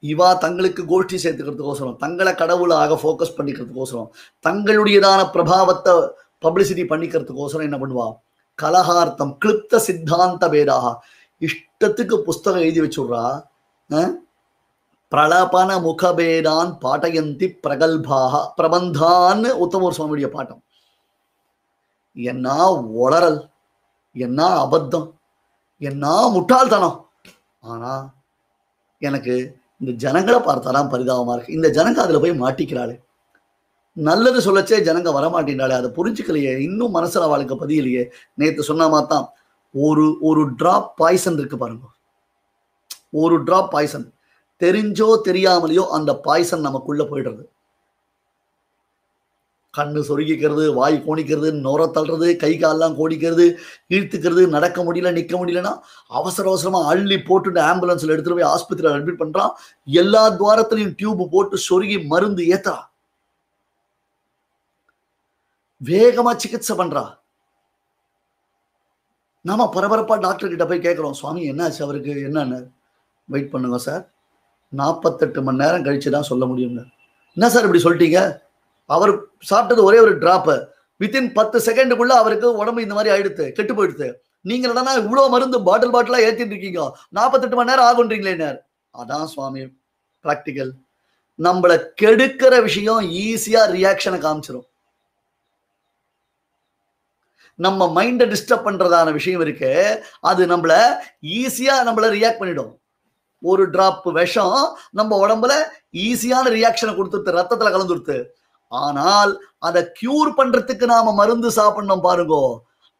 இவா தங்களுக்கு கோஷ்டி சேர்த்துக்கிறதுக்கோசரம், தங்களை கடவுளாக ஃபோக்கஸ் பண்ணிக்கிறதுக்கோசரம், தங்களுடையதான பிரபாவத்தை பப்ளிசிட்டி பண்ணிக்கிறதுக்கோசரம் என்ன பண்ணுவா? கலஹார்த்தம் கிளிப்த சித்தாந்த பேதாக இஷ்டத்துக்கு புஸ்தகம் எழுதி வச்சுடுறா. பிரலபன முகபேதான் பாட்டயந்தி பிரகல்பாக பிரபந்தான்னு உத்தமர் சுவாமியுடைய பாட்டம். என்ன ஒளறல், என்ன அபத்தம், என்ன முட்டாள்தனம். ஆனா எனக்கு இந்த ஜனங்களை பார்த்தாதான் பரிதாபமா இருக்கு. இந்த ஜனங்க அதுல போய் மாட்டிக்கிறாளே, நல்லது சொல்லச்சே ஜனங்க வரமாட்டேன்றாளே, அதை புரிஞ்சுக்கலையே, இன்னும் மனசுல அவளுக்கு பதியலையே. நேத்து சொன்ன மாதிரிதான் ஒரு டிராப் பாய்சன் இருக்கு பாருங்க. ஒரு டிராப் பாய்சன் தெரிஞ்சோ தெரியாமலையோ அந்த பாய்சன் நமக்குள்ள போயிடுறது. கண்ணு சொருகிக்கிறது, வாய் கோணிக்கிறது, நுர தள்ளுறது, கை காலெல்லாம் கோணிக்கிறது, இழுத்துக்கிறது, நடக்க முடியல, நிக்க முடியலன்னா அவசர அவசரமா அள்ளி போட்டுட்டு ஆம்புலன்ஸ்ல எடுத்துட்டு போய் ஆஸ்பத்திரியில் அட்மிட் பண்றான். எல்லா துவாரத்திலையும் டியூப் போட்டு சொருகி மருந்து ஏத்தா, வேகமா சிகிச்சை பண்றா. நாம பரபரப்பா டாக்டர் கிட்ட போய் கேட்கிறோம், சுவாமி என்னாச்சு அவருக்கு, என்னன்னு? வெயிட் பண்ணுங்க சார், 48 மணி நேரம் கழிச்சுதான் சொல்ல முடியுங்க. என்ன சார் இப்படி சொல்லிட்டீங்க? அவர் சாப்பிட்டது ஒரே ஒரு டிராப், வித்தின் 10 செகண்டுக்குள்ள அவருக்கு உடம்பு இந்த மாதிரி ஆயிடுத்து, கெட்டு போயிடுது. நீங்க என்னன்னா இவ்வளவு மருந்து பாட்டிலா ஏத்திட்டு இருக்கீங்க, 48 மணி நேரம் ஆகுன்றீங்களே. அதான் சுவாமி பிராக்டிக்கல். நம்மள கெடுக்கிற விஷயம் ஈஸியா ரியாக்ஷனை காமிச்சிடும். நம்ம மைண்டை டிஸ்டர்ப் பண்றதான விஷயம் இருக்கு, அது நம்மள ஈஸியா ரியாக்ட் பண்ணிடும். ஒரு டிராப் விஷம் நம்ம உடம்புல ஈஸியான ரியாக்ஷனை கொடுத்துருது, ரத்தத்துல கலந்துருது. ஆனால் அதை கியூர் பண்றதுக்கு நாம மருந்து சாப்பிடணும் பாருங்க,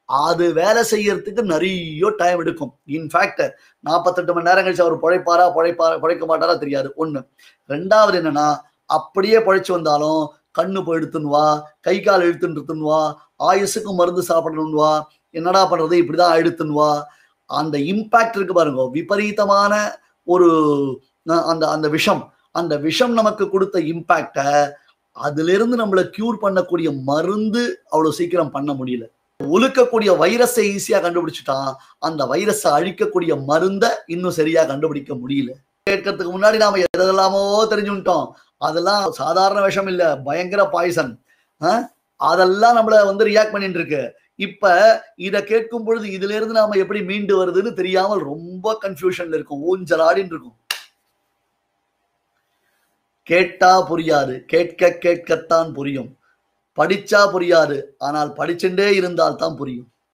அது வேலை செய்யறதுக்கு நிறைய டைம் எடுக்கும். இன்ஃபேக்ட் 48 மணி நேரம் கழிச்சு அவர் பழைக்க மாட்டாரா தெரியாது. ஒண்ணு. ரெண்டாவது என்னன்னா, அப்படியே பழைச்சு வந்தாலும் கண்ணு போயிடுத்துன்னுவா, கை கால் இழுத்துன்னுவா, ஆயுசுக்கு மருந்து சாப்பிடணும்வா, என்னடா பண்றது இப்படிதான் ஆயிடுத்துன்னுவா. அந்த இம்பாக்ட் இருக்கு பாருங்க, விபரீதமான ஒரு அந்த விஷம் நமக்கு கொடுத்த இம்பாக்ட, அதுல இருந்து நம்மளை கியூர் பண்ணக்கூடிய மருந்து அவ்வளவு சீக்கிரம் பண்ண முடியல. ஒழுக்கக்கூடிய வைரஸை ஈஸியா கண்டுபிடிச்சுட்டான், அந்த வைரஸை அழிக்கக்கூடிய மருந்த இன்னும் சரியா கண்டுபிடிக்க முடியல. கேட்கறதுக்கு முன்னாடி நாம எதெல்லாமோ தெரிஞ்சுட்டோம், அதெல்லாம் சாதாரண விஷம் இல்ல, பயங்கர பாய்சன். அதெல்லாம் நம்மள ரியாக்ட் பண்ணிட்டு இருக்கு. இப்ப இத கேட்கும் பொழுது இதுல இருந்து நாம எப்படி மீண்டு வருதுன்னு தெரியாமல் ரொம்ப கன்ஃபியூஷன்ல இருக்கும், ஊஞ்சலாடின்னு இருக்கும். கேட்டா புரியாது, கேட்கத்தான் புரியும். படிச்சா புரியாது, ஆனால் படிச்சுட்டே இருந்தால் தான் புரியும்.